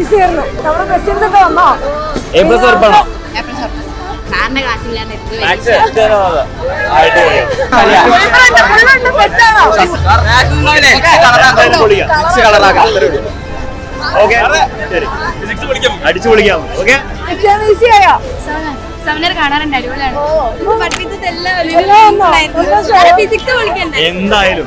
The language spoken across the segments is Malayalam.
ഈസിയായിരുന്നു. നമ്മുടെ ക്വസ്റ്റ്യൻസ് ഒക്കെ വന്നോ? അടിച്ചു പൊളിക്കാം. സെമിനാർ കാണാറുണ്ട്, അടിപൊളിയാണ്. എന്തായാലും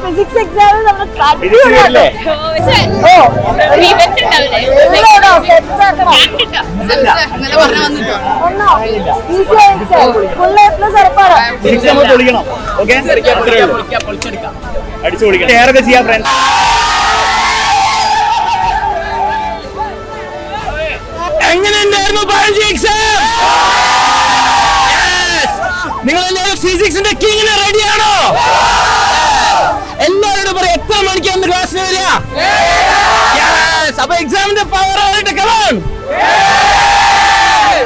ഫിസിക്സ് എക്സാമിൽ നമ്മൾ അടിച്ചു പൊളിക്കണം. ഷെയർ ഒക്കെ ചെയ്യാം ഫ്രണ്ട്സ്. എങ്ങനെയുണ്ടായിരുന്നു എക്സാം? നിങ്ങളെല്ലാവരും ഫിസിക്സിന്റെ കിങ്ങിന് റെഡിയാണോ? എല്ലാവരോടും പറയാം എത്ര മണിക്കാണ് ക്ലാസ്സിന് വരിക? അപ്പൊ എക്സാമിന്റെ പവർ ആയിട്ട് കമാൺ.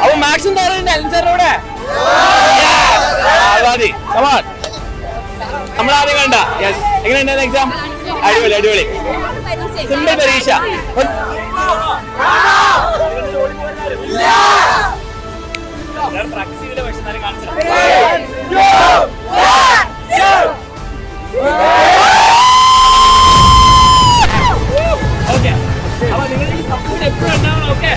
അപ്പൊ മാക്സും തരുന്നുണ്ട് അൻസറിലൂടെ. കമാൺ. നമ്മളാദ്യം കണ്ട എങ്ങനെയുണ്ടായിരുന്നു എക്സാം? അടിപൊളി അടിപൊളി. സിമ്പിൾ പരീക്ഷ. പ്രാക്ടീസ് ചെയ്തില്ല, പക്ഷെ എന്നാലും കാണിച്ചു. ഓക്കെ, അപ്പൊ നിങ്ങൾ ഈ സപ്പോർട്ട് എപ്പോഴും ഉണ്ടാവണം. Okay,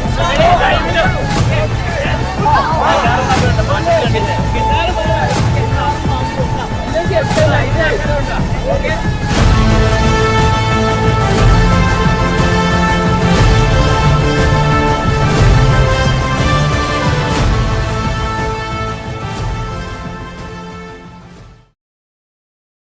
okay.